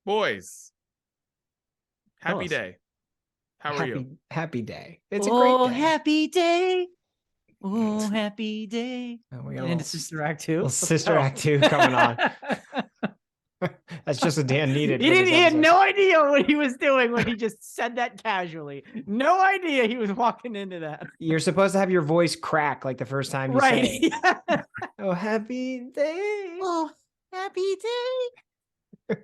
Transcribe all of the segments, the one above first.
Boys, Tell happy us. day. How are you? Happy day. It's a great day. Happy day. Oh, happy day. Oh, we got And into Sister Act 2. little Sister Act 2 coming on. That's just what Dan needed. He had no idea what he was doing when he just said that casually. No idea he was walking into that. You're supposed to have your voice crack like the first time you say it. Yeah. Oh, happy day. Oh, happy day.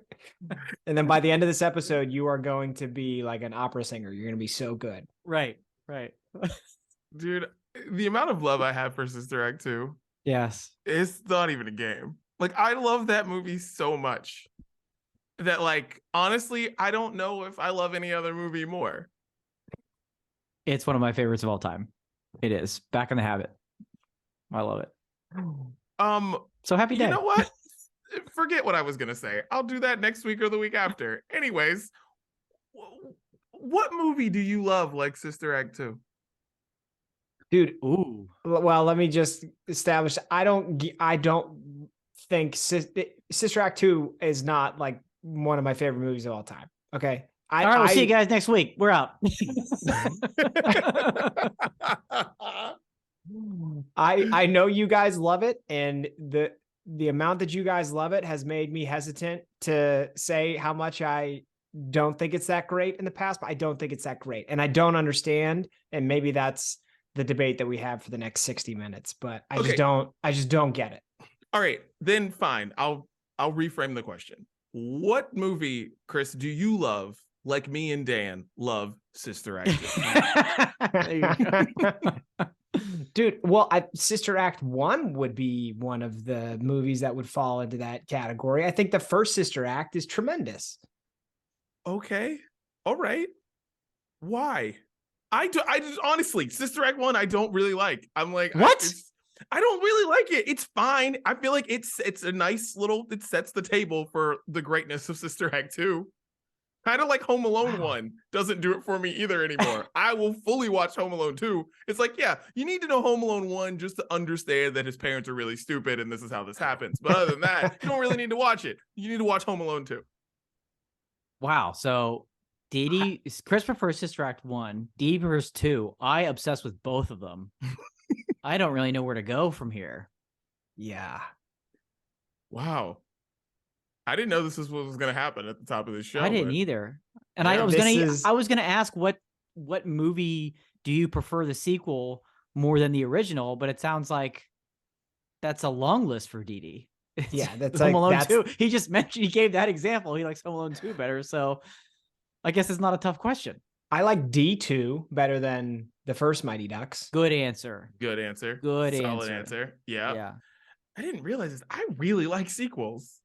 And then by the end of this episode, you are going to be like an opera singer. You're going to be so good. Right. Dude, the amount of love I have for Sister Act 2, Yes. it's not even a game. Like, I love that movie so much that, like, honestly, I don't know if I love any other movie more. It's one of my favorites of all time. It is. Back in the Habit. I love it. So happy day. You know what? Forget what I was going to say. I'll do that next week or the week after. Anyways, what movie do you love like Sister Act 2? Dude, Ooh. well, let me just establish. I don't think Sister Act 2 is not like one of my favorite movies of all time. Okay. All right, we'll see you guys next week. We're out. I know you guys love it, and the amount that you guys love it has made me hesitant to say how much I don't think it's that great in the past, but I don't think it's that great. And I don't understand, and maybe that's the debate that we have for the next 60 minutes, but I just don't get it. All right, then fine. I'll reframe the question. What movie, Chris, do you love like me and Dan love Sister Act 2? Dude, well, Sister Act 1 would be one of the movies that would fall into that category. I think the first Sister Act is tremendous. Okay. All right. Why? I just honestly, Sister Act 1, I don't really like. I'm like, what? I don't really like it. It's fine. I feel like it's a nice little, it sets the table for the greatness of Sister Act 2. Kind of like Home Alone 1 doesn't do it for me either anymore. I will fully watch Home Alone 2. It's like, yeah, you need to know Home Alone 1 just to understand that his parents are really stupid and this is how this happens. But other than that, you don't really need to watch it. You need to watch Home Alone 2. Wow. So Chris prefers Sister Act 1. Dee prefers 2. I obsessed with both of them. I don't really know where to go from here. Yeah. Wow. I didn't know this is what was going to happen at the top of the show. I didn't either. And Yeah, I was going to ask what movie do you prefer the sequel more than the original, but it sounds like that's a long list for Dee. Yeah, that's Home like Alone 2. He just mentioned, he gave that example. He likes Home Alone 2 better, so I guess it's not a tough question. I like D2 better than the first Mighty Ducks. Good answer. Good answer. Good Solid answer. answer. Yeah. Yeah. I didn't realize this. I really like sequels.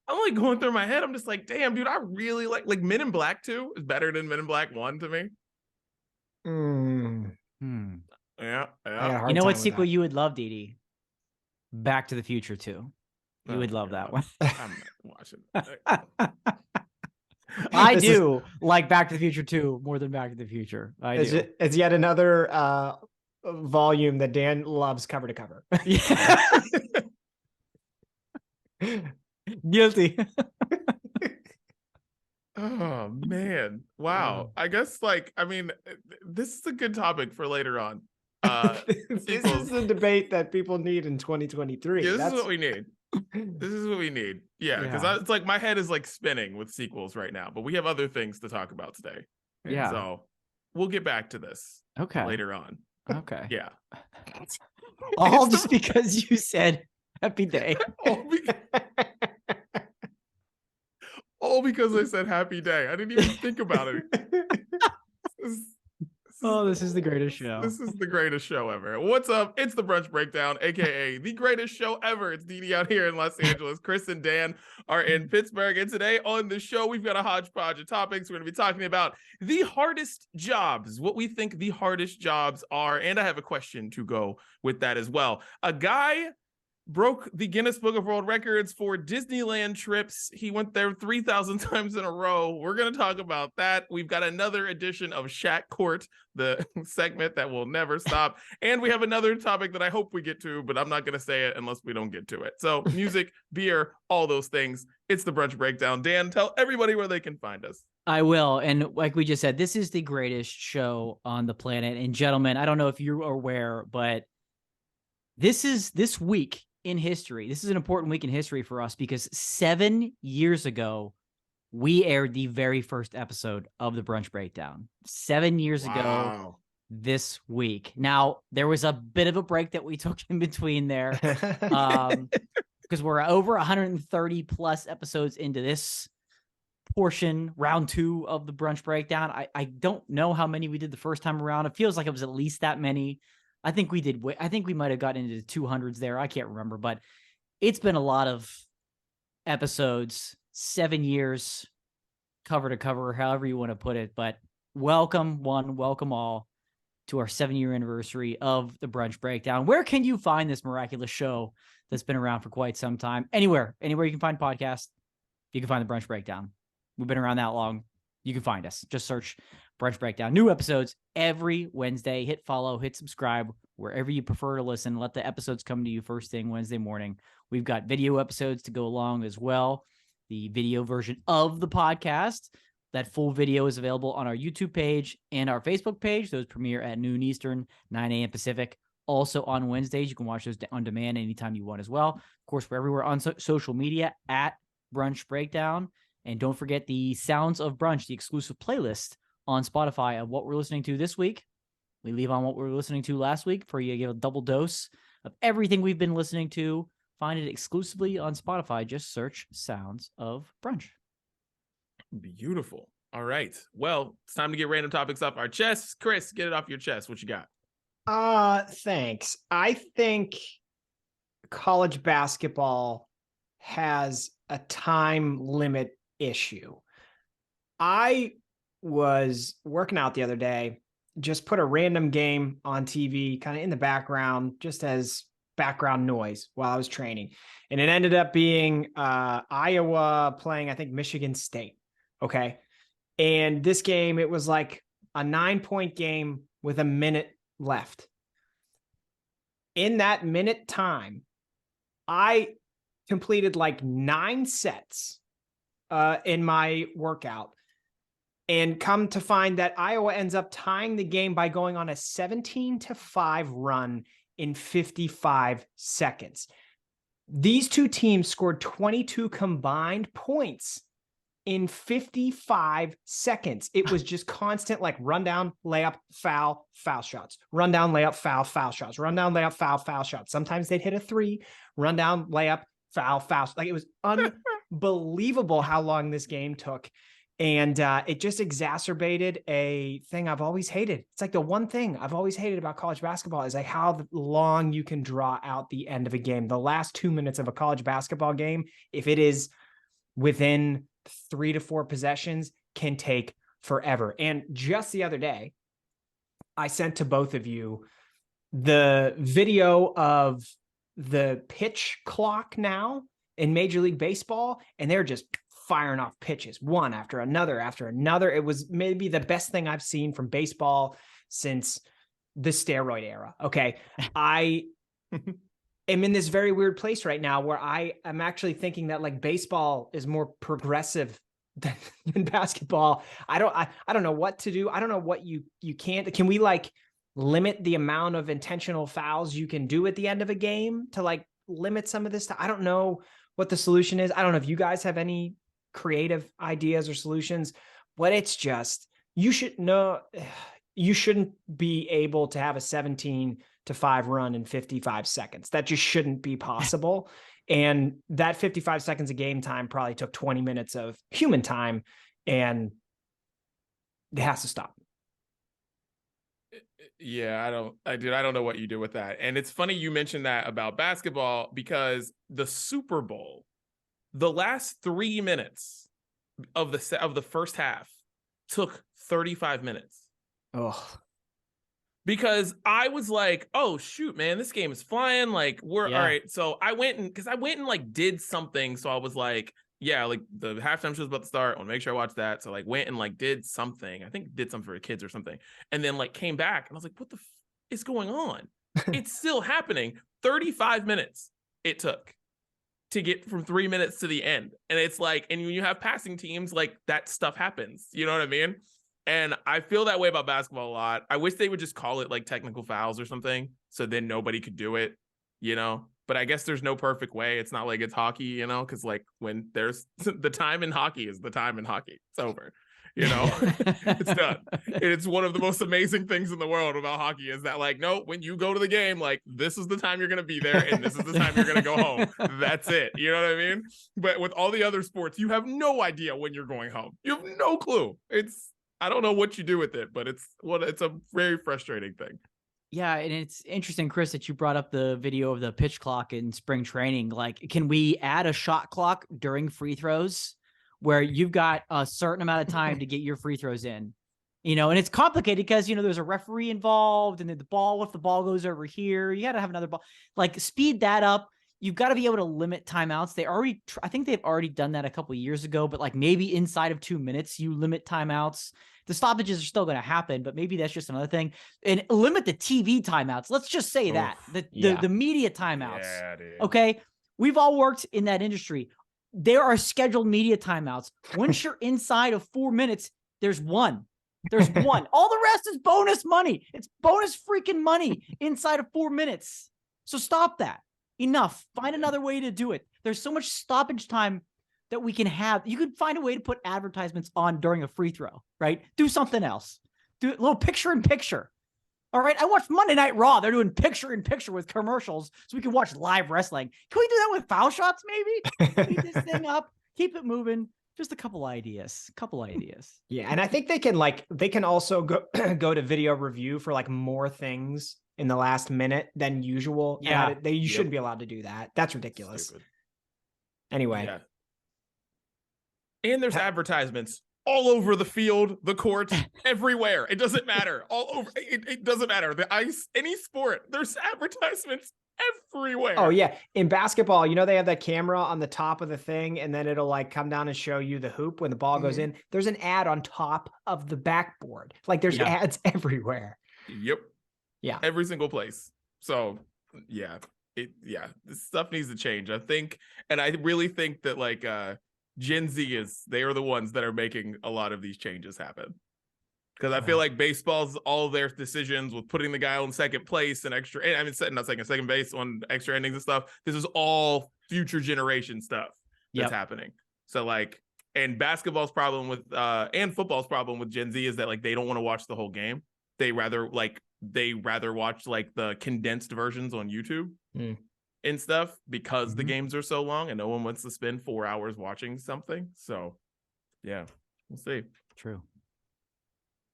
I'm like going through my head. I'm just like, damn, dude, I really like Men in Black 2 is better than Men in Black 1 to me. Yeah. You know what sequel you would love, Dee? Back to the Future 2. You would love that one. I'm not watching. I do like Back to the Future 2 more than Back to the Future. It's yet another volume that Dan loves cover to cover. Yeah. Guilty. Oh man. Wow. I guess this is a good topic for later on. This is the debate that people need in 2023. Yeah, this is what we need. This is what we need. Yeah, because it's like my head is like spinning with sequels right now, but we have other things to talk about today. Yeah. So we'll get back to this later on. Okay. Yeah. All just because you said happy day. All because I said happy day. I didn't even think about it. This is the greatest show. This is the greatest show ever. What's up? It's the Brunch Breakdown, aka the greatest show ever. It's Dee out here in Los Angeles. Chris and Dan are in Pittsburgh. And today on the show, we've got a hodgepodge of topics. We're going to be talking about the hardest jobs, what we think the hardest jobs are. And I have a question to go with that as well. A guy broke the Guinness Book of World Records for Disneyland trips. He went there 3,000 times in a row. We're going to talk about that. We've got another edition of SHAQ Court, the segment that will never stop. And we have another topic that I hope we get to, but I'm not going to say it unless we don't get to it. So music, beer, all those things. It's the Brunch Breakdown. Dan, tell everybody where they can find us. I will. And like we just said, this is the greatest show on the planet. And gentlemen, I don't know if you're aware, but this week in history, this is an important week in history for us because 7 years ago, we aired the very first episode of the Brunch Breakdown. 7 years ago this week. Now, there was a bit of a break that we took in between there because we're over 130 plus episodes into this portion, round 2 of the Brunch Breakdown. I don't know how many we did the first time around. It feels like it was at least that many. I think we did. I think we might have gotten into the 200s there. I can't remember, but it's been a lot of episodes, 7 years, cover to cover, however you want to put it. But welcome all to our 7-year anniversary of the Brunch Breakdown. Where can you find this miraculous show that's been around for quite some time? Anywhere you can find podcasts, you can find the Brunch Breakdown. We've been around that long. You can find us. Just search Brunch Breakdown. New episodes every Wednesday. Hit follow, hit subscribe, wherever you prefer to listen. Let the episodes come to you first thing Wednesday morning. We've got video episodes to go along as well. The video version of the podcast. That full video is available on our YouTube page and our Facebook page. Those premiere at noon Eastern, 9 a.m. Pacific. Also on Wednesdays, you can watch those on demand anytime you want as well. Of course, we're everywhere on social media at Brunch Breakdown. And don't forget the Sounds of Brunch, the exclusive playlist on Spotify of what we're listening to this week. We leave on what we were listening to last week for you to get a double dose of everything we've been listening to. Find it exclusively on Spotify. Just search Sounds of Brunch. Beautiful. All right. Well, it's time to get random topics off our chests. Chris, get it off your chest. What you got? Thanks. I think college basketball has a time limit issue. I was working out the other day, just put a random game on TV kind of in the background, just as background noise while I was training. And it ended up being Iowa playing, I think, Michigan State. Okay. And this game, it was like a 9-point game with a minute left. In that minute time, I completed like 9 sets in my workout, and come to find that Iowa ends up tying the game by going on a 17-5 run in 55 seconds. These two teams scored 22 combined points in 55 seconds. It was just constant, like run down, layup, foul, foul shots, run down, layup, foul, foul shots, run down, layup, foul, foul shots. Sometimes they'd hit a 3, run down, layup, foul, foul. Like it was unbelievable how long this game took. And it just exacerbated a thing I've always hated. It's like the one thing I've always hated about college basketball is like how long you can draw out the end of a game. The last 2 minutes of a college basketball game, if it is within 3 to 4 possessions, can take forever. And just the other day, I sent to both of you the video of the pitch clock now in Major League Baseball, and they're just firing off pitches one after another after another. It was maybe the best thing I've seen from baseball since the steroid era. Okay. I am in this very weird place right now where I am actually thinking that like baseball is more progressive than basketball. I don't know what to do. I don't know what you can we like limit the amount of intentional fouls you can do at the end of a game to like limit some of this stuff? I don't know what the solution is. I don't know if you guys have any creative ideas or solutions, but it's just, you shouldn't be able to have a 17-5 run in 55 seconds. That just shouldn't be possible. And that 55 seconds of game time probably took 20 minutes of human time, and it has to stop. Yeah, I don't know what you do with that. And it's funny you mentioned that about basketball, because the Super Bowl, the last 3 minutes of the first half took 35 minutes. Oh, because I was like, oh shoot, man, this game is flying. Like we're all right. So I went and like did something. So I was like, yeah, like the halftime show's about to start. I want to make sure I watch that. So like went and like did something. I think did something for the kids or something. And then like came back and I was like, what the is going on? It's still happening. 35 minutes it took to get from 3 minutes to the end. And it's like, and when you have passing teams, like that stuff happens. You know what I mean? And I feel that way about basketball a lot. I wish they would just call it like technical fouls or something, so then nobody could do it, you know? But I guess there's no perfect way. It's not like it's hockey, you know? Because like when there's the time in hockey is the time in hockey. It's over, you know? It's done. And it's one of the most amazing things in the world about hockey is that like, no, when you go to the game, like this is the time you're going to be there and this is the time you're going to go home. That's it. You know what I mean? But with all the other sports, you have no idea when you're going home. You have no clue. I don't know what you do with it, but it's a very frustrating thing. Yeah, and it's interesting, Chris, that you brought up the video of the pitch clock in spring training. Like, can we add a shot clock during free throws where you've got a certain amount of time to get your free throws in? You know, and it's complicated because, you know, there's a referee involved and then the ball, if the ball goes over here, you got to have another ball. Like, speed that up. You've got to be able to limit timeouts. I think they've already done that a couple of years ago, but like maybe inside of 2 minutes, you limit timeouts. The stoppages are still going to happen, but maybe that's just another thing. And limit the TV timeouts. Let's just say that the media timeouts. Yeah, dude. Okay. We've all worked in that industry. There are scheduled media timeouts. Once you're inside of 4 minutes, there's one. There's one. All the rest is bonus money. It's bonus freaking money inside of 4 minutes. So stop that. Enough. Find another way to do it. There's so much stoppage time that we can have. You could find a way to put advertisements on during a free throw, right? Do something else. Do a little picture in picture. All right. I watched Monday Night Raw. They're doing picture in picture with commercials so we can watch live wrestling. Can we do that with foul shots? Maybe speed this thing up, keep it moving. Just a couple ideas. Yeah. And I think they can also go to video review for like more things in the last minute than usual. Yeah. You shouldn't be allowed to do that. That's ridiculous. Stupid. Anyway. Yeah. And there's advertisements all over the field, the court, everywhere. It doesn't matter. All over. It doesn't matter. The ice, any sport, there's advertisements everywhere. Oh yeah. In basketball, you know, they have that camera on the top of the thing and then it'll like come down and show you the hoop when the ball goes in. There's an ad on top of the backboard. Like there's ads everywhere. Yep. Yeah. Every single place. So yeah, this stuff needs to change. I think, and I really think that like Gen Z they are the ones that are making a lot of these changes happen. Because I feel like baseball's all their decisions with putting the guy on second place and second base on extra innings and stuff. This is all future generation stuff that's happening. So like, and basketball's problem with and football's problem with Gen Z is that like they don't want to watch the whole game. They rather watch like the condensed versions on YouTube and stuff because the games are so long and no one wants to spend 4 hours watching something. So yeah, we'll see. True.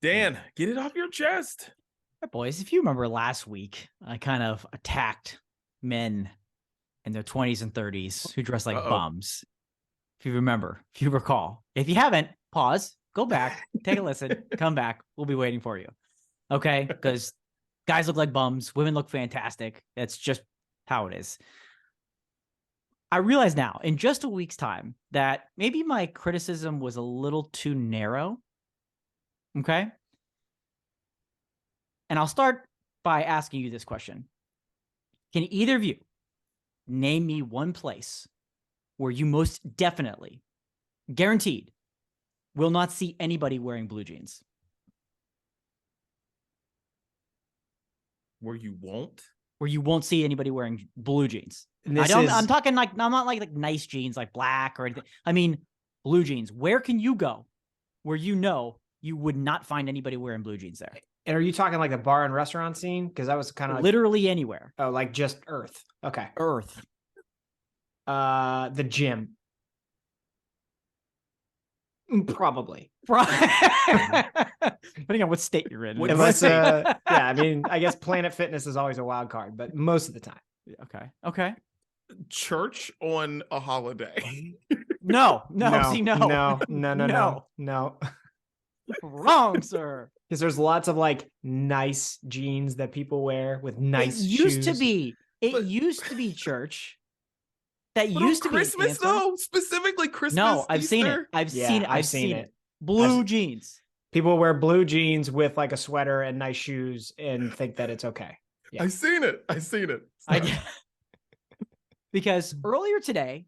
Dan, get it off your chest. All right, boys, if you remember last week, I kind of attacked men in their 20s and 30s who dress like bums. If you remember, if you recall. If you haven't, pause, go back, take a listen, come back. We'll be waiting for you. Okay? Because guys look like bums. Women look fantastic. That's just how it is. I realize now, in just a week's time, that maybe my criticism was a little too narrow. Okay. And I'll start by asking you this question. Can either of you name me one place where you most definitely, guaranteed, will not see anybody wearing blue jeans? Where you won't? Where you won't see anybody wearing blue jeans. I'm talking like, I'm not like nice jeans, like black or anything. I mean, blue jeans. Where can you go where you know you would not find anybody wearing blue jeans there? And are you talking like the bar and restaurant scene? Because that was kind of literally anywhere. Oh, like just Earth. Okay. Earth. The gym. Probably. Depending on what state you're in. Unless, yeah, I mean, I guess Planet Fitness is always a wild card, but most of the time. Okay. Church on a holiday. No. Wrong, sir. Because there's lots of like nice jeans that people wear with nice It used shoes. to be. It But- used to be church. That But used on to be a Christmas dancer. though, specifically Christmas. No, I've seen it. Easter? I've Yeah, seen it. I've seen it. Blue I've- jeans. People wear blue jeans with like a sweater and nice shoes and think that it's okay. Yeah. I seen it. I seen it. I Sorry. did. Because earlier today,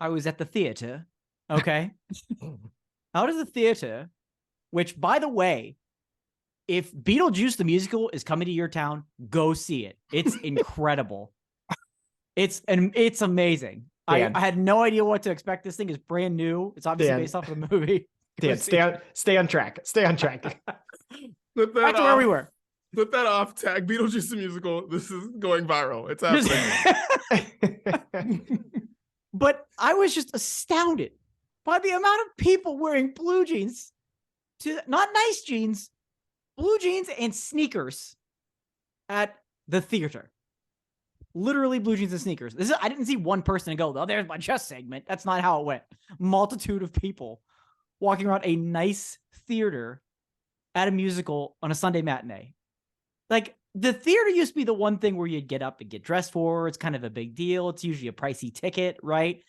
I was at the theater. Okay. Out of the theater, which, by the way, if Beetlejuice the musical is coming to your town, go see it. It's incredible. It's amazing. Dan. I had no idea what to expect. This thing is brand new. It's obviously Dan. based off of the movie. Dan, stay on track. Stay on track. Flip that Back to off. where we were. Flip that off. Tag Beetlejuice the musical. This is going viral. It's happening. But I was just astounded by the amount of people wearing blue jeans, to not nice jeans, blue jeans and sneakers at the theater. Literally blue jeans and sneakers. I didn't see one person go, oh, there's my chess segment. That's not how it went. Multitude of people walking around a nice theater at a musical on a Sunday matinee. Like, the theater used to be the one thing where you'd get up and get dressed for. It's kind of a big deal. It's usually a pricey ticket, right?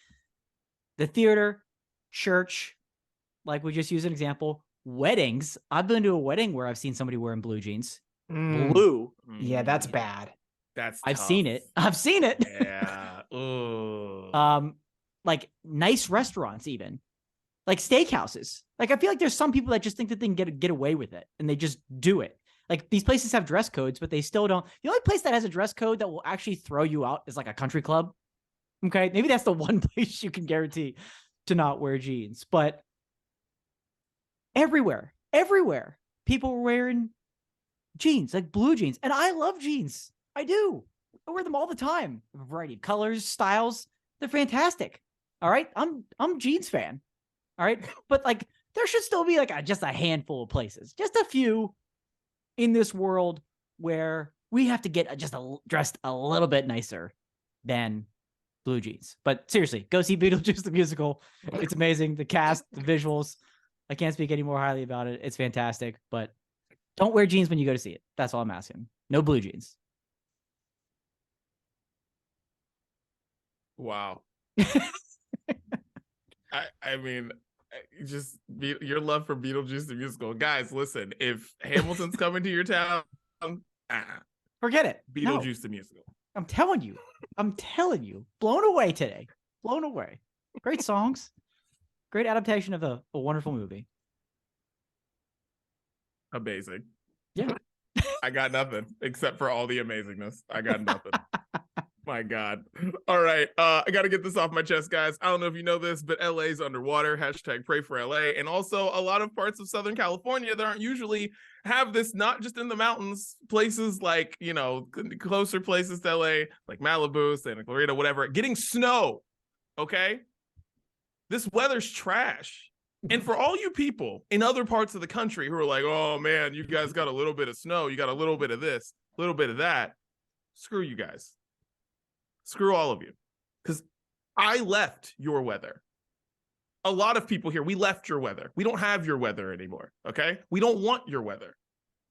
The theater, church, like we just used an example, weddings. I've been to a wedding where I've seen somebody wearing blue jeans. Mm, Blue. yeah, that's bad. That's I've tough. seen it. I've seen it. Yeah. Ooh. Like nice restaurants, even like steakhouses. Like, I feel like there's some people that just think that they can get away with it, and they just do it. Like, these places have dress codes, but they still don't. The only place that has a dress code that will actually throw you out is like a country club. Okay, maybe that's the one place you can guarantee to not wear jeans. But everywhere, people were wearing jeans, like blue jeans, and I love jeans. I do. I wear them all the time. A variety of colors, styles. They're fantastic. All right, I'm a jeans fan. All right, but like, there should still be like just a handful of places, just a few in this world where we have to get dressed a little bit nicer than blue jeans. But seriously, go see Beetlejuice the musical. It's amazing. The cast, the visuals. I can't speak any more highly about it. It's fantastic. But don't wear jeans when you go to see it. That's all I'm asking. No blue jeans. Wow. I mean, just your love for Beetlejuice the musical. Guys, listen, if Hamilton's coming to your town, Forget it. No. Beetlejuice the musical. I'm telling you. Blown away today. Blown away. Great songs. Great adaptation of a wonderful movie. Amazing. Yeah. I got nothing except for all the amazingness. I got nothing. My God. All right. I got to get this off my chest, guys. I don't know if you know this, but LA's underwater. # pray for LA. And also a lot of parts of Southern California that aren't usually have this, not just in the mountains, places like, you know, closer places to LA, like Malibu, Santa Clarita, whatever, getting snow. Okay. This weather's trash. And for all you people in other parts of the country who are like, oh man, you guys got a little bit of snow, you got a little bit of this, a little bit of that. Screw you guys. Screw all of you. Because I left your weather. A lot of people here, we left your weather. We don't have your weather anymore. Okay. We don't want your weather.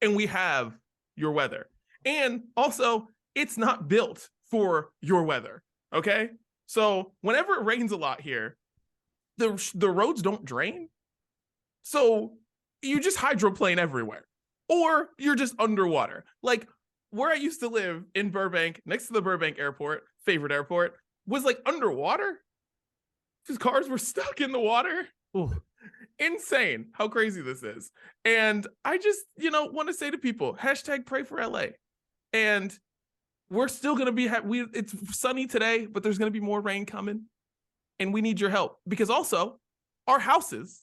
And we have your weather. And also, it's not built for your weather. Okay. So whenever it rains a lot here, the roads don't drain. So you just hydroplane everywhere. Or you're just underwater. Like, where I used to live in Burbank, next to the Burbank airport, favorite airport, was like underwater. Because cars were stuck in the water. Ooh. Insane how crazy this is. And I just, want to say to people, # pray for LA. And we're still going to be, it's sunny today, but there's going to be more rain coming. And we need your help. Because also, our houses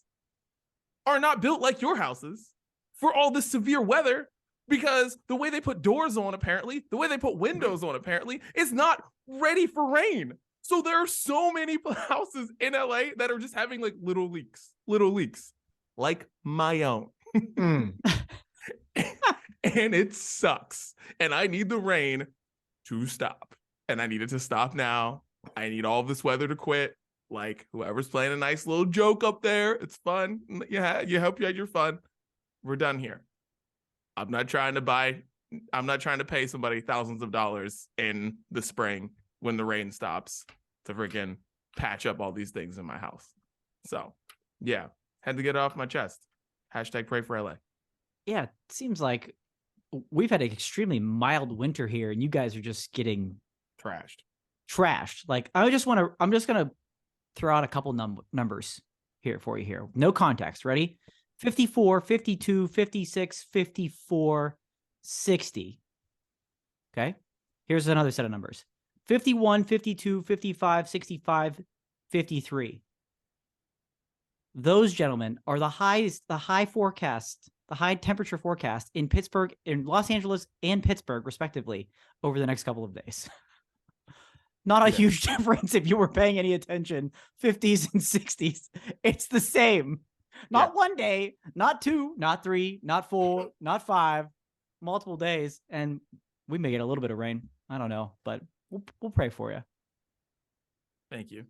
are not built like your houses for all this severe weather. Because the way they put doors on, apparently, the way they put windows on, apparently, is not ready for rain. So there are so many houses in LA that are just having like little leaks, like my own. And it sucks. And I need the rain to stop. And I need it to stop now. I need all of this weather to quit. Like, whoever's playing a nice little joke up there, it's fun. You hope you had your fun. We're done here. I'm not trying to pay somebody thousands of dollars in the spring when the rain stops to freaking patch up all these things in my house. So, yeah, had to get it off my chest. Hashtag pray for LA. Yeah, it seems like we've had an extremely mild winter here, and you guys are just getting trashed. Like, I'm just gonna throw out a couple numbers here for you here. No context. Ready? 54, 52, 56, 54, 60. Okay. Here's another set of numbers. 51, 52, 55, 65, 53. Those, gentlemen, are the high temperature forecast in Pittsburgh, in Los Angeles and Pittsburgh, respectively, over the next couple of days. Not a huge difference if you were paying any attention. 50s and 60s. It's the same. Not one day, not two, not three, not four, not five, multiple days. And we may get a little bit of rain. I don't know, but we'll pray for you. Thank you.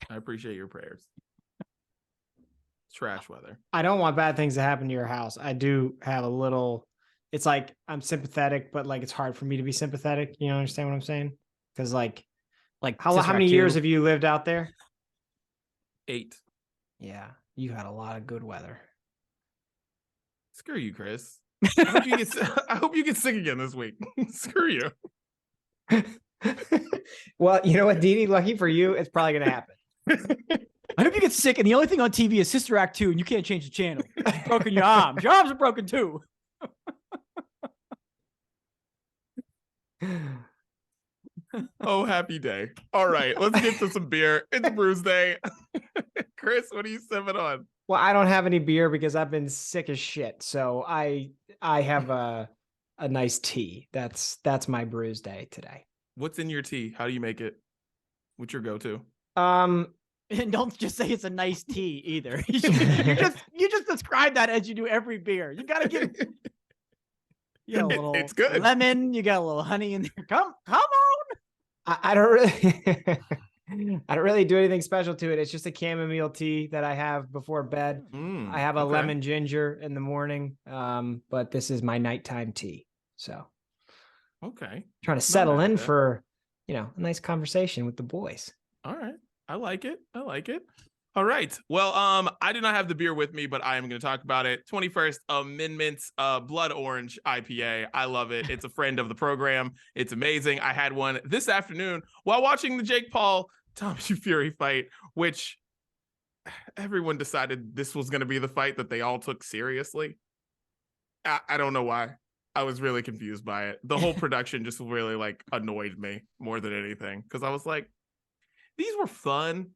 I appreciate your prayers. Trash weather. I don't want bad things to happen to your house. I do have a little, it's like I'm sympathetic, but like it's hard for me to be sympathetic. You know, understand what I'm saying? Because like how many years have you lived out there? 8. Yeah, you had a lot of good weather. Screw you, Chris. I hope you get sick again this week. Screw you. Well, you know what, Dee? Lucky for you, it's probably going to happen. I hope you get sick, and the only thing on TV is Sister Act 2, and you can't change the channel. You've broken your arms. Your arms are broken too. Oh, happy day. All right, let's get to some beer. It's Brews Day. Chris, what are you sipping on? Well, I don't have any beer because I've been sick as shit. So I have a nice tea. That's my Brews Day today. What's in your tea? How do you make it? What's your go-to? And don't just say it's a nice tea either. you just describe that as you do every beer. You gotta give you got a little it's good. Lemon, you got a little honey in there. Come on. I don't really I don't really do anything special to it. It's just a chamomile tea that I have before bed. I have a lemon ginger in the morning. But this is my nighttime tea. So trying to settle in for, a nice conversation with the boys. All right. I like it. All right. Well, I do not have the beer with me, but I am going to talk about it. 21st Amendment Blood Orange IPA. I love it. It's a friend of the program. It's amazing. I had one this afternoon while watching the Jake Paul Tommy Fury fight, which everyone decided this was going to be the fight that they all took seriously. I don't know why. I was really confused by it. The whole production just really annoyed me more than anything, because I was like, these were fun.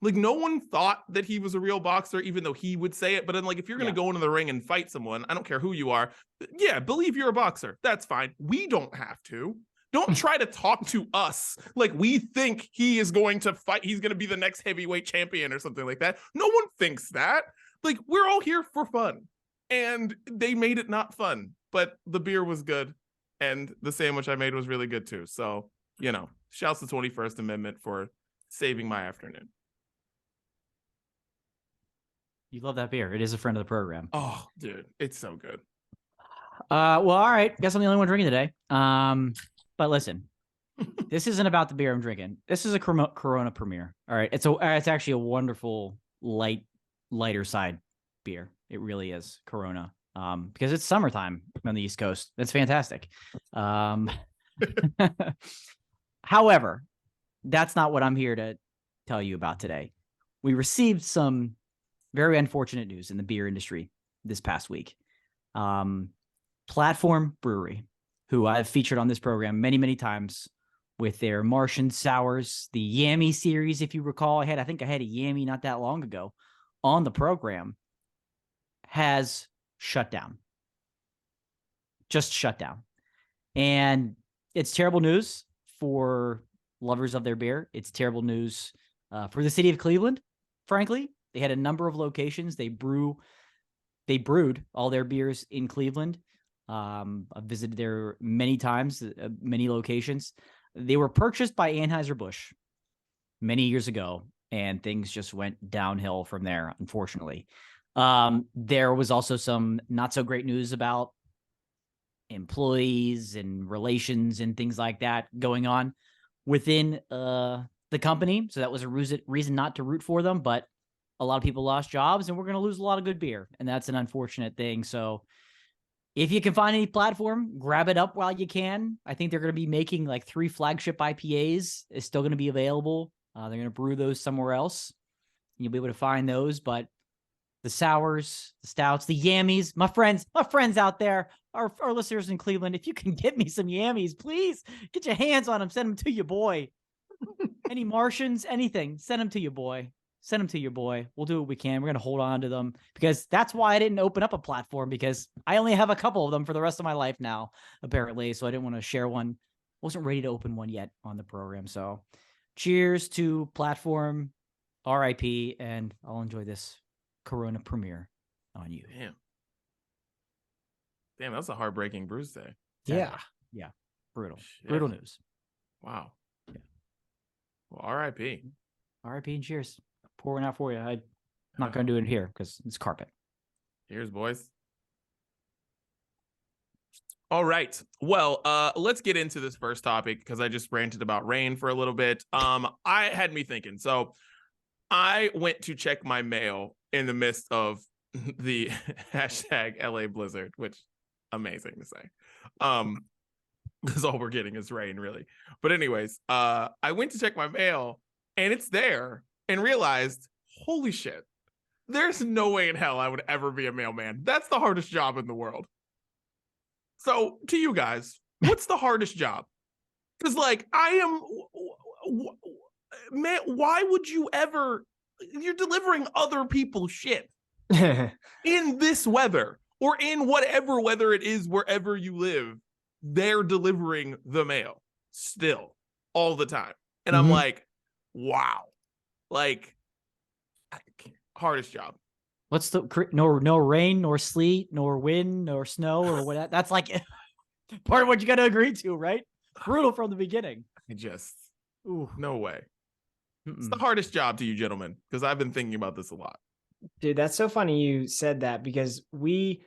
No one thought that he was a real boxer, even though he would say it. But then, if you're going to go into the ring and fight someone, I don't care who you are. Yeah, believe you're a boxer. That's fine. We don't have to. Don't try to talk to us like we think he is going to fight. He's going to be the next heavyweight champion or something like that. No one thinks that. We're all here for fun. And they made it not fun. But the beer was good. And the sandwich I made was really good too. So, shouts to 21st Amendment for saving my afternoon. You love that beer. It is a friend of the program. Oh, dude, it's so good. Well, all right. Guess I'm the only one drinking today. But listen, this isn't about the beer I'm drinking. This is a Corona Premier. All right. It's actually a wonderful lighter side beer. It really is Corona. Because it's summertime on the East Coast. That's fantastic. However, that's not what I'm here to tell you about today. We received some very unfortunate news in the beer industry this past week. Platform Brewery, who I've featured on this program many, many times with their Martian Sours, the Yammy series, if you recall. I think I had a Yammy not that long ago on the program, has shut down. Just shut down. And it's terrible news for lovers of their beer. It's terrible news for the city of Cleveland, frankly. They had a number of locations. They brewed all their beers in Cleveland. I've visited there many times, many locations. They were purchased by Anheuser-Busch many years ago, and things just went downhill from there, unfortunately. There was also some not so great news about employees and relations and things like that going on within the company. So that was a reason not to root for them, but a lot of people lost jobs and we're going to lose a lot of good beer. And that's an unfortunate thing. So if you can find any platform, grab it up while you can. I think they're going to be making like 3 flagship IPAs. It's still going to be available. They're going to brew those somewhere else. You'll be able to find those, but the sours, the stouts, the yammies, my friends out there, our listeners in Cleveland, if you can get me some yammies, please get your hands on them. Send them to your boy. Any Martians, anything, send them to your boy. Send them to your boy. We'll do what we can. We're going to hold on to them because that's why I didn't open up a platform, because I only have a couple of them for the rest of my life now, apparently. So I didn't want to share one. Wasn't ready to open one yet on the program. So cheers to platform, RIP, and I'll enjoy this Corona premiere on you. Damn, that's a heartbreaking Bruce day. Yeah. Brutal. Shit. Brutal news. Wow. Yeah. Well, RIP. RIP and cheers. Pour one out for you. I'm not going to do it here because it's carpet. Cheers, boys. All right. Well, let's get into this first topic because I just ranted about rain for a little bit. I had me thinking. So I went to check my mail in the midst of the hashtag LA blizzard, which amazing to say. Because all we're getting is rain, really. But anyways, I went to check my mail and it's there and realized, holy shit, there's no way in hell I would ever be a mailman. That's the hardest job in the world. So to you guys, what's the hardest job? Because like man, why would you ever, you're delivering other people's shit in this weather or in whatever weather it is, wherever you live, they're delivering the mail still all the time. And I'm like, wow, like hardest job. What's the no rain, nor sleet, nor wind, nor snow, or what? That's like part of what you got to agree to, right? Brutal from the beginning. No way. It's the hardest job to you gentlemen, because I've been thinking about this a lot. Dude, that's so funny you said that, because we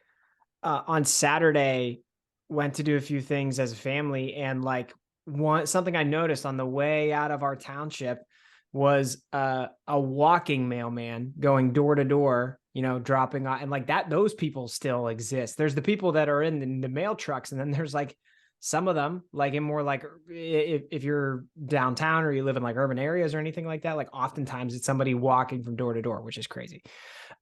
on Saturday went to do a few things as a family, and like something I noticed on the way out of our township was a walking mailman going door to door, dropping off, and like that, those people still exist. There's the people that are in the mail trucks, and then there's like some of them, like in more like if you're downtown or you live in like urban areas or anything like that, like oftentimes it's somebody walking from door to door, which is crazy.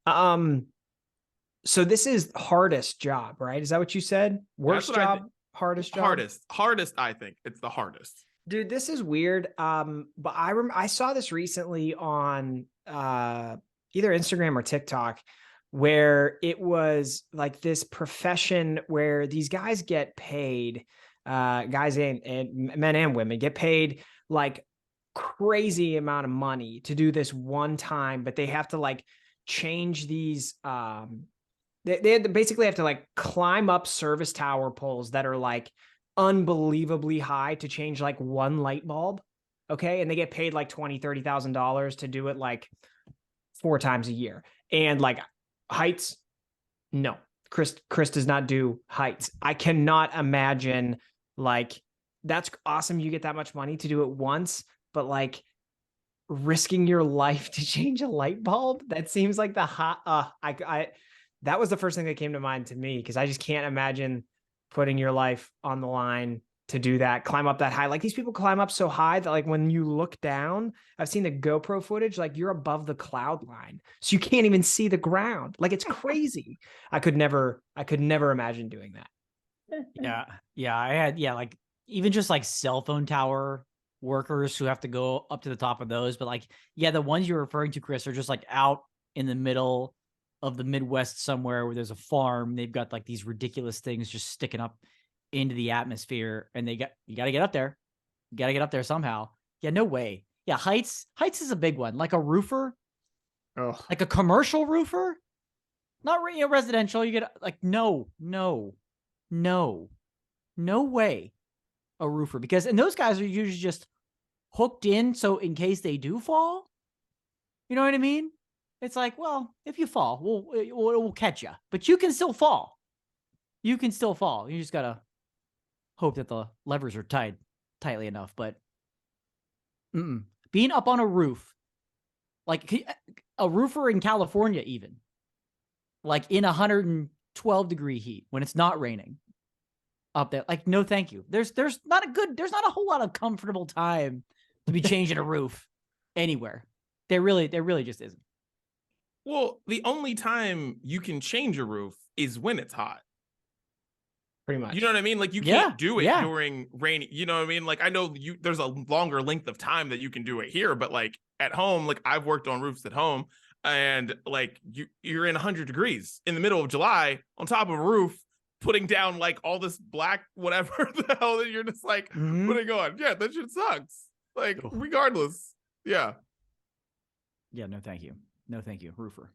So this is hardest job, right? Is that what you said? Worst job, hardest job? Hardest, I think. It's the hardest. Dude, this is weird. But I saw this recently on either Instagram or TikTok, where it was like this profession where these guys get paid, guys and men and women get paid like crazy amount of money to do this one time, but they have to like change these. They basically have to like climb up service tower poles that are like unbelievably high to change like one light bulb. Okay. And they get paid like $20,000, $30,000 to do it like 4 times a year. And like heights, no, Chris does not do heights. I cannot imagine, like, that's awesome. You get that much money to do it once, but like risking your life to change a light bulb, that seems like the hot, that was the first thing that came to mind to me, because I just can't imagine putting your life on the line to do that, climb up that high. Like these people climb up so high that like when you look down, I've seen the GoPro footage, like you're above the cloud line. So you can't even see the ground. Like it's crazy. I could never imagine doing that. Yeah. Like even just like cell phone tower workers who have to go up to the top of those. But like, yeah, the ones you're referring to, Chris, are just like out in the middle of the Midwest somewhere where there's a farm. They've got like these ridiculous things just sticking up into the atmosphere, and you got to get up there. You got to get up there somehow. Yeah, no way. Yeah, heights is a big one. Like a roofer, like a commercial roofer, not residential. You get like no way a roofer, and those guys are usually just hooked in, so in case they do fall, you know what I mean? It's like, well, if you fall, we'll catch you, but you can still fall. You can still fall. You just gotta hope that the levers are tied tightly enough. But being up on a roof, like a roofer in California, even like in 112-degree heat when it's not raining up there, like, no, thank you. There's not a whole lot of comfortable time to be changing a roof anywhere. There really just isn't. Well, the only time you can change a roof is when it's hot. Pretty much. You know what I mean? Like, you can't do it during rainy. You know what I mean? Like, I know there's a longer length of time that you can do it here, but like at home, like I've worked on roofs at home, and like you're in 100 degrees in the middle of July on top of a roof, putting down like all this black whatever the hell that you're just like putting on. Yeah, that shit sucks. Like, regardless. Yeah. Yeah, no thank you. No thank you, roofer.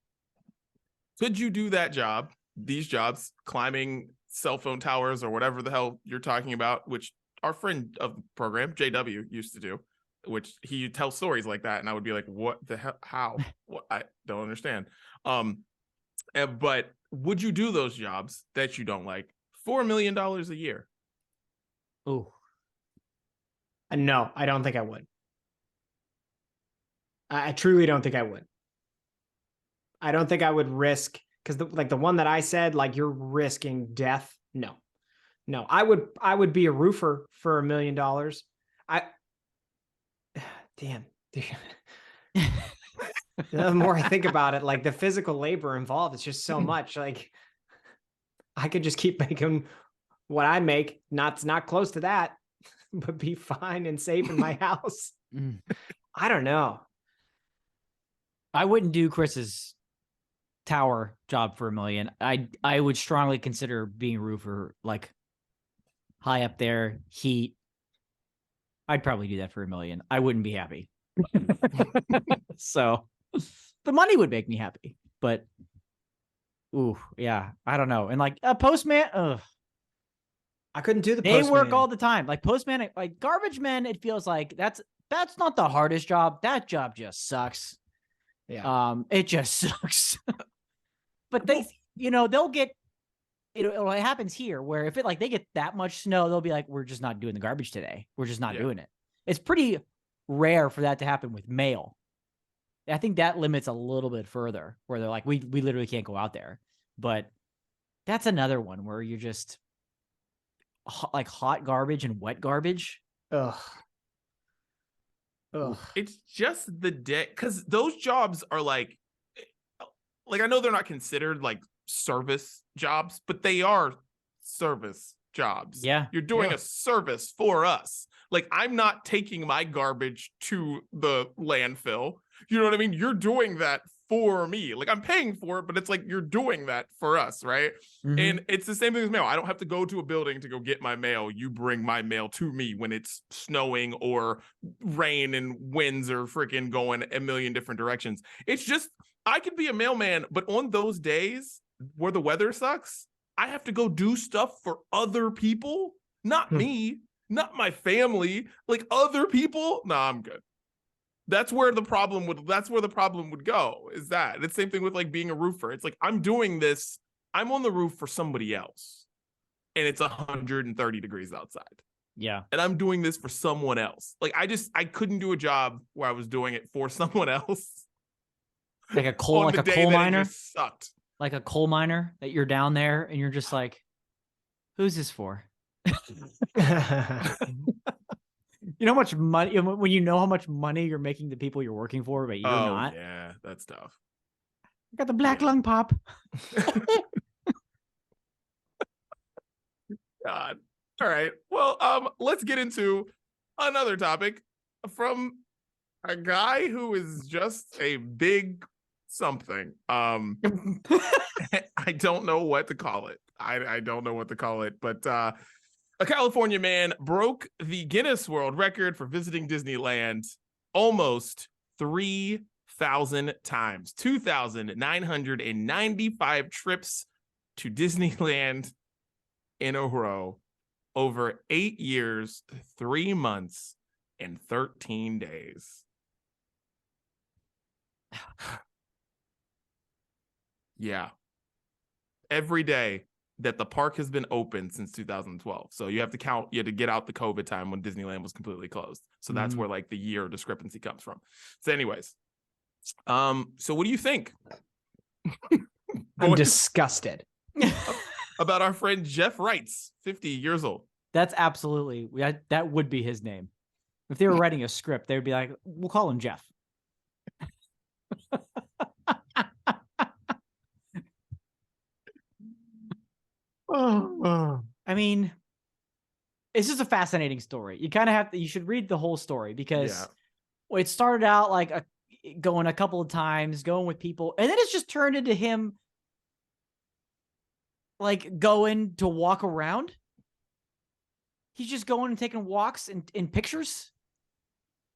Could you do that job, these jobs, climbing cell phone towers or whatever the hell you're talking about, which our friend of the program, JW, used to do, which he tells stories like that, and I would be like, what the hell? How? What? I don't understand. But would you do those jobs that you don't like for $1 million a year? Oh. No, I don't think I would. I truly don't think I would. I don't think I would risk, because the one that I said, like, you're risking death. No, I would be a roofer for $1 million. Damn. The more I think about it, like the physical labor involved, it's just so much. Like, I could just keep making what I make, not close to that, but be fine and safe in my house. I don't know. I wouldn't do Chris's tower job for $1 million. I would strongly consider being a roofer, like high up there, heat. I'd probably do that for $1 million. I wouldn't be happy. So the money would make me happy, but I don't know. And like a postman, I couldn't do the they postman. work all the time. Like postman, like garbage men, it feels like that's not the hardest job. That job just sucks. Yeah. It just sucks. But they, they'll get, it happens here where if they get that much snow, they'll be like, we're just not doing the garbage today. We're just not doing it. It's pretty rare for that to happen with mail. I think that limits a little bit further where they're like, we literally can't go out there. But that's another one where you're just like hot garbage and wet garbage. Ugh. It's just the day, because those jobs are like I know they're not considered like service jobs, but they are service jobs. Yeah. You're doing a service for us. Like, I'm not taking my garbage to the landfill. You know what I mean? You're doing that for me. Like, I'm paying for it, but it's like you're doing that for us, right? And it's the same thing as mail. I don't have to go to a building to go get my mail. You bring my mail to me when it's snowing or rain and winds are freaking going a million different directions. It's just, I could be a mailman, but on those days where the weather sucks, I have to go do stuff for other people, not me, not my family, like other people. Nah, I'm good. That's where the problem would go, is that. It's the same thing with like being a roofer. It's like, I'm doing this, I'm on the roof for somebody else, and it's 130 degrees outside. Yeah. And I'm doing this for someone else. Like, I couldn't do a job where I was doing it for someone else. Like a coal miner. Sucked. Like a coal miner that you're down there and you're just like, who's this for? You know how much money, when you know how much money you're making the people you're working for, but you're not. Yeah, that's tough. I got the black lung pop. God. All right. Well, let's get into another topic from a guy who is just a big something. I don't know what to call it. I don't know what to call it, but a California man broke the Guinness World Record for visiting Disneyland almost 3,000 times. 2,995 trips to Disneyland in a row over 8 years, 3 months, and 13 days. Yeah. Every day that the park has been open since 2012. So you have to get out the COVID time when Disneyland was completely closed. So that's where like the year discrepancy comes from. So anyways, so what do you think? I'm disgusted. About our friend Jeff Wrights, 50 years old. That's absolutely, that would be his name. If they were writing a script, they would be like, we'll call him Jeff. I mean, it's just a fascinating story. You kind of you should read the whole story because it started out like going a couple of times, going with people, and then it's just turned into him like going to walk around. He's just going and taking walks in pictures.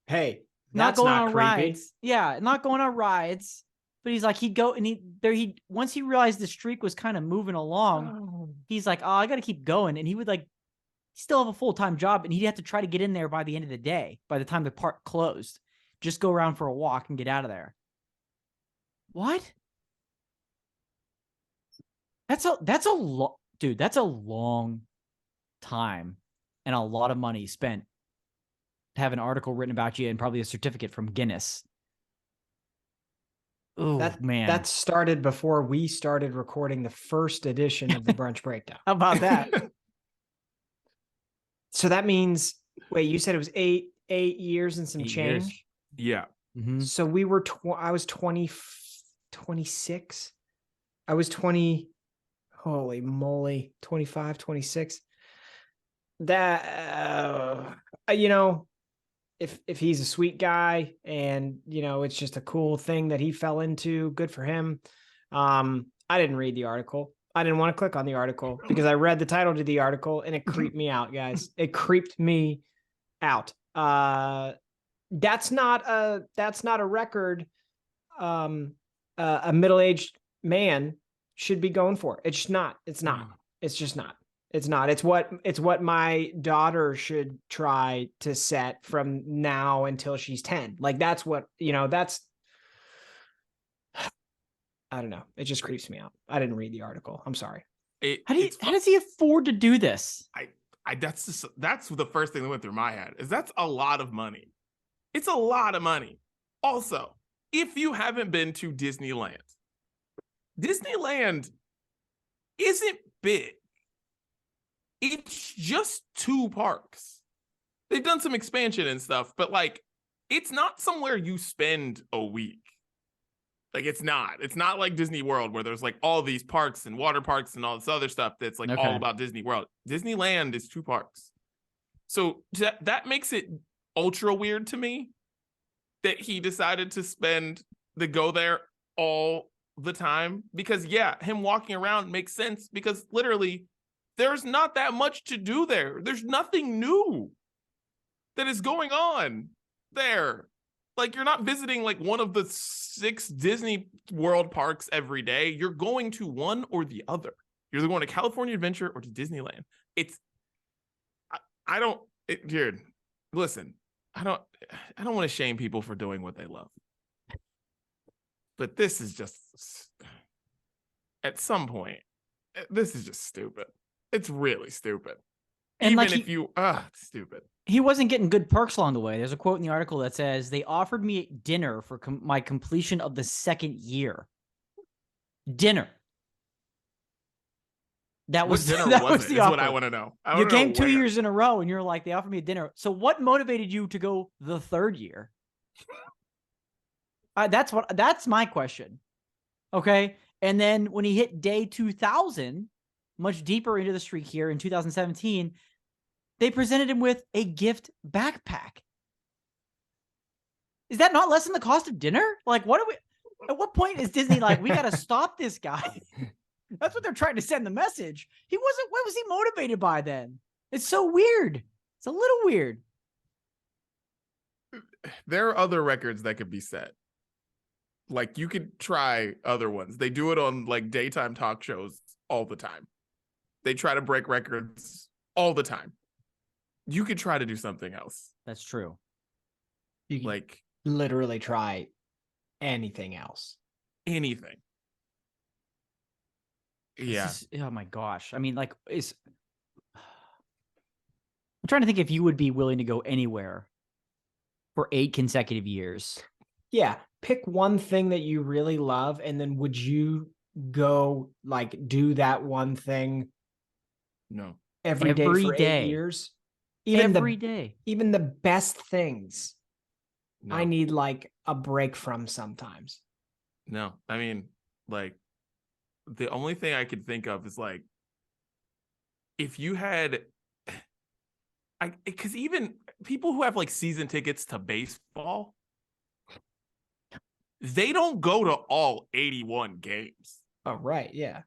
Hey, not that's going not on creepy. rides. Yeah, not going on rides. But he's like, he'd go and once he realized the streak was kind of moving along, he's like, oh, I got to keep going. And he would like still have a full-time job, and he'd have to try to get in there by the end of the day, by the time the park closed. Just go around for a walk and get out of there. What? That's a lot, dude. That's a long time and a lot of money spent to have an article written about you and probably a certificate from Guinness. Oh, man. That started before we started recording the first edition of the Brunch Breakdown. How about that? So that means, wait, you said it was eight years and some 8 change? years. Yeah. Mm-hmm. So we were, I was 26. I was 20, holy moly, 25, 26. That, you know, if he's a sweet guy and, you know, it's just a cool thing that he fell into, good for him. I didn't read the article. I didn't want to click on the article because I read the title to the article and it creeped me out, guys. It creeped me out. That's not a record a middle-aged man should be going for. It's just not. It's not. It's just not. It's not. It's what my daughter should try to set from now until she's 10. Like that's what, you know, that's, I don't know. It just creeps me out. I didn't read the article. I'm sorry. How does he afford to do this? That's the first thing that went through my head is that's a lot of money. It's a lot of money. Also, if you haven't been to Disneyland isn't big. It's just 2 parks. They've done some expansion and stuff, but like, it's not somewhere you spend a week. Like, it's not like Disney World where there's like all these parks and water parks and all this other stuff that's like all about Disney World. Disneyland is 2 parks. So that makes it ultra weird to me that he decided to go there all the time, because him walking around makes sense because literally there's not that much to do there. There's nothing new that is going on there. Like, you're not visiting like one of the 6 Disney World parks every day. You're going to one or the other. You're either going to California Adventure or to Disneyland. Dude, listen, I don't want to shame people for doing what they love. But this is just, at some point, this is just stupid. It's really stupid. And even like if it's stupid. He wasn't getting good perks along the way. There's a quote in the article that says, they offered me dinner for my completion of the 2nd year. Dinner. That was what dinner that was was it? the Is offer. what I want to know. You came 2 years in a row and you're like, they offered me a dinner. So what motivated you to go the 3rd year? That's my question. Okay. And then when he hit day 2000, much deeper into the streak here in 2017, they presented him with a gift backpack. Is that not less than the cost of dinner? Like, at what point is Disney like, we got to stop this guy? That's what they're trying to send the message. What was he motivated by then? It's so weird. It's a little weird. There are other records that could be set. Like, you could try other ones. They do it on like daytime talk shows all the time. They try to break records all the time. You could try to do something else. That's true. You can Like, literally try anything else. anything. Yeah. Oh my gosh. I mean, like, I'm trying to think if you would be willing to go anywhere for 8 consecutive years. Yeah. Pick one thing that you really love, and then would you go like do that one thing No. every day for 8 day. years? Every day. Even the best things, No. I need like a break from sometimes. No. I mean, like, the only thing I could think of is like, if you had, because even people who have like season tickets to baseball, they don't go to all 81 games. Oh, right. Yeah.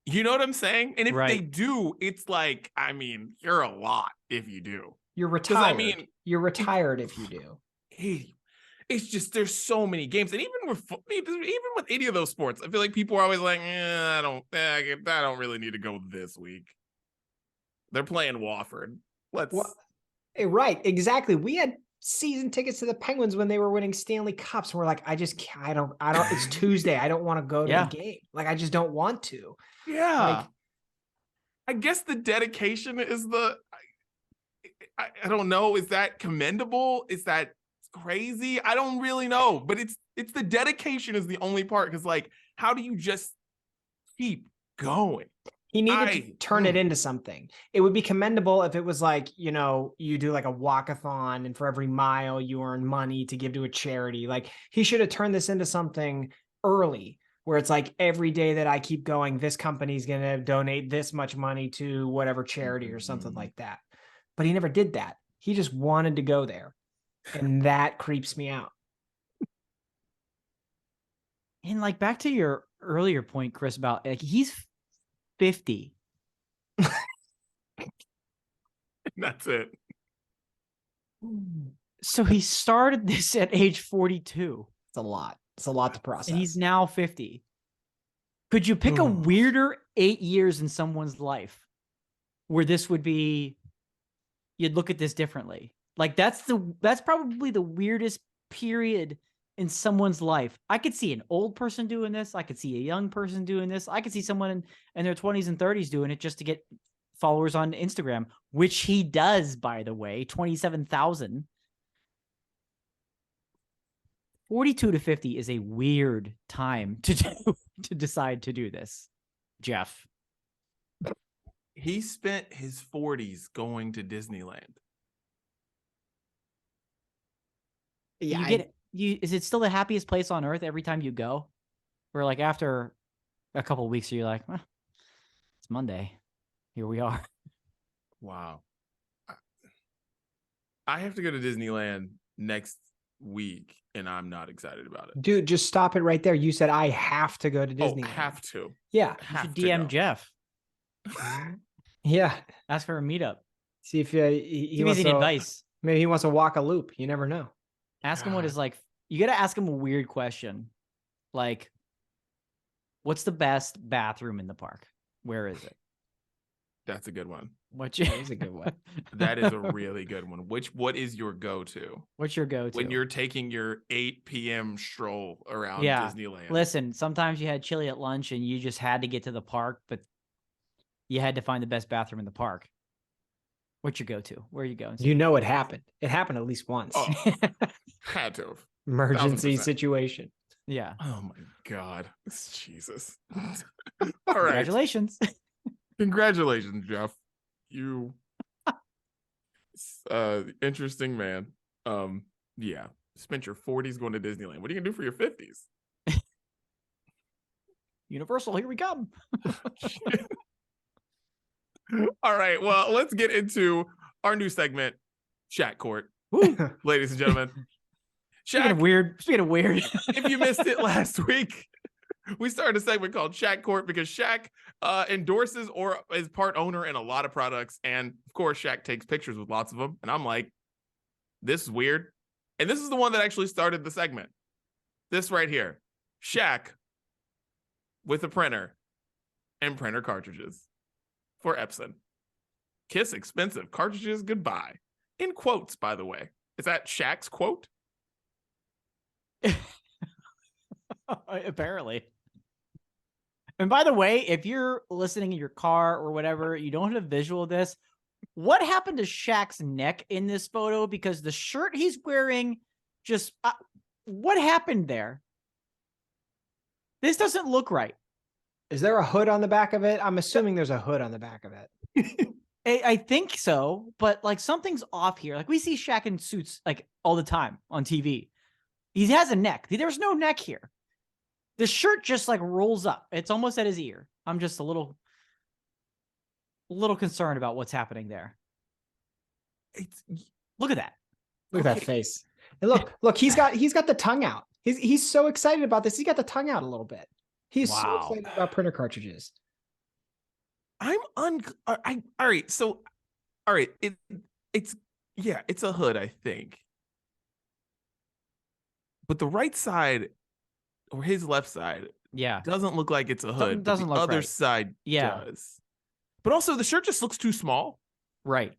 You know what I'm saying? And if Right. they do, it's like, I mean, you're a lot if you do. You're retired. I mean, you're retired if you do. Hey, it's just there's so many games, and even with any of those sports, I feel like people are always like, I don't really need to go this week. They're playing Wofford. Right, exactly. We had season tickets to the Penguins when they were winning Stanley Cups, and we're like, I don't. It's Tuesday. I don't want to go to a game. Like, I just don't want to. Yeah. Like, I guess the dedication is I don't know. Is that commendable? Is that crazy? I don't really know, but it's the dedication is the only part. Because like, how do you just keep going? He needed to turn it into something. It would be commendable if it was like, you do like a walkathon, and for every mile you earn money to give to a charity. Like, he should have turned this into something early, where it's like, every day that I keep going, this company's going to donate this much money to whatever charity or something like that. But he never did that. He just wanted to go there. And that creeps me out. And like, back to your earlier point, Chris, about like, he's 50. That's it. So he started this at age 42. It's a lot. It's a lot to process. And he's now 50. Could you pick a weirder 8 years in someone's life where this would be, you'd look at this differently? Like, that's probably the weirdest period in someone's life. I could see an old person doing this. I could see a young person doing this. I could see someone in their 20s and 30s doing it just to get followers on Instagram, which he does, by the way, 27,000. 42 to 50 is a weird time to decide to do this, Jeff. He spent his 40s going to Disneyland. Yeah, is it still the happiest place on earth every time you go? Where like after a couple of weeks, you're like, it's Monday. Here we are. Wow. I have to go to Disneyland next week, and I'm not excited about it. Dude, just stop it right there. You said I have to go to Disneyland. Oh, have to. Yeah. You should DM Jeff. Yeah. Ask for a meetup. See if he Give wants me advice. Maybe he wants to walk a loop. You never know. Ask him what is like. You got to ask him a weird question. Like, what's the best bathroom in the park? Where is it? That's a good one. That is a good one. That is a really good one. What is your go-to? What's your go-to? When you're taking your 8 p.m. stroll around Disneyland. Listen, sometimes you had chili at lunch and you just had to get to the park, but you had to find the best bathroom in the park. What's your go-to? Where are you going? You know it happened. It happened at least once. Oh, had to have. Emergency 1000%. situation. Yeah. Oh my God. Jesus. All right. Congratulations. Congratulations, Jeff. You interesting man. Yeah. Spent your 40s going to Disneyland. What are you gonna do for your 50s? Universal, here we come. All right. Well, let's get into our new segment, SHAQ Court. Ladies and gentlemen. Speaking of weird. If you missed it last week, we started a segment called SHAQ Court because SHAQ endorses or is part owner in a lot of products. And of course, SHAQ takes pictures with lots of them. And I'm like, this is weird. And this is the one that actually started the segment. This right here. SHAQ with a printer and printer cartridges for Epson. Kiss expensive cartridges goodbye. In quotes, by the way. Is that SHAQ's quote? Apparently. And by the way, if you're listening in your car or whatever, you don't have a visual of this. What happened to Shaq's neck in this photo? Because the shirt he's wearing just, what happened there? This doesn't look right. Is there a hood on the back of it? I'm assuming there's a hood on the back of it. I think so, but like something's off here. Like we see Shaq in suits like all the time on TV. He has a neck. There's no neck here. The shirt just like rolls up. It's almost at his ear. I'm just a little concerned about what's happening there. Look at that. Look at that face. And look, he's got the tongue out. He's so excited about this. He got the tongue out a little bit. He's so excited about printer cartridges. All right. So, all right. It's a hood, I think. But the right side or his left side, doesn't look like it's a hood. Doesn't look other right. side does. But also, the shirt just looks too small. Right.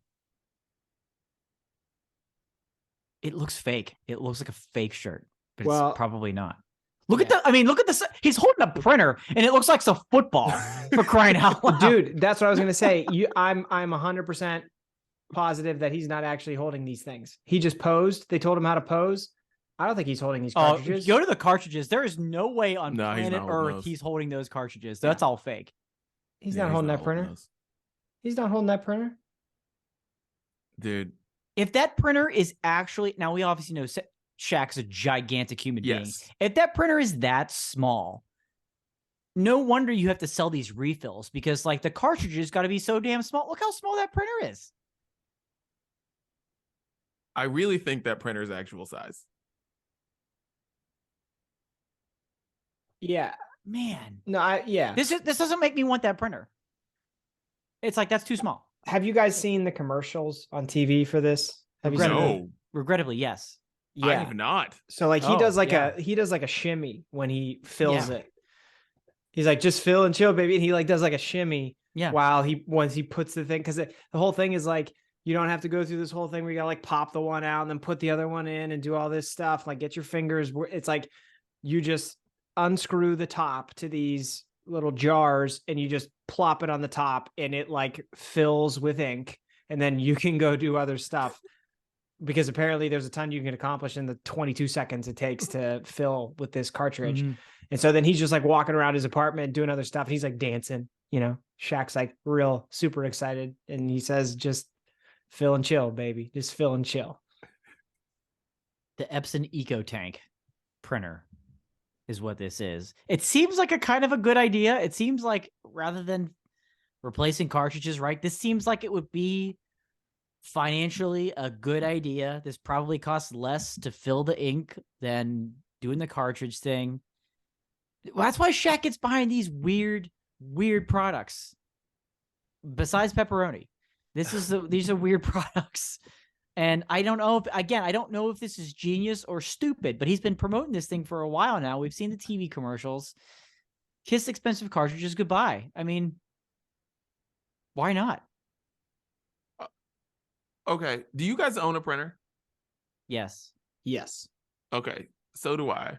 It looks fake. It looks like a fake shirt, but it's probably not. Look at the. He's holding a printer, and it looks like it's a football. For crying out loud, dude! That's what I was gonna say. I'm 100% positive that he's not actually holding these things. He just posed. They told him how to pose. I don't think he's holding these cartridges. Go to the cartridges. There is no way on planet Earth he's holding those cartridges. That's all fake. He's not holding that printer. He's not holding that printer, dude. If that printer is actually, now we obviously know Shaq's a gigantic human being. If that printer is that small, no wonder you have to sell these refills, because like the cartridges got to be so damn small. Look how small that printer is. I really think that printer is actual size. Yeah, man. No, This doesn't make me want that printer. It's like, that's too small. Have you guys seen the commercials on TV for this? Have you seen Regrettably, yes. Yeah. I have not. So like he does like a shimmy when he fills it. He's like, just fill and chill, baby. And he like does like a shimmy while once he puts the thing, because the whole thing is like, you don't have to go through this whole thing where you gotta like pop the one out and then put the other one in and do all this stuff. Like get your fingers. It's like you just unscrew the top to these little jars and you just plop it on the top and it like fills with ink, and then you can go do other stuff, because apparently there's a ton you can accomplish in the 22 seconds it takes to fill with this cartridge. Mm-hmm. And so then he's just like walking around his apartment doing other stuff, and he's like dancing, you know. Shaq's like real super excited, and he says, just fill and chill, baby. Just fill and chill. The Epson Eco Tank printer is what this is. It seems like a kind of a good idea. It seems like, rather than replacing cartridges, right, this seems like it would be financially a good idea. This probably costs less to fill the ink than doing the cartridge thing. Well, that's why Shaq gets behind these weird products. Besides pepperoni, these are weird products. And I don't know if this is genius or stupid, but he's been promoting this thing for a while now. We've seen the TV commercials. Kiss expensive cartridges goodbye. I mean, why not? Okay. Do you guys own a printer? Yes. Okay. So do I.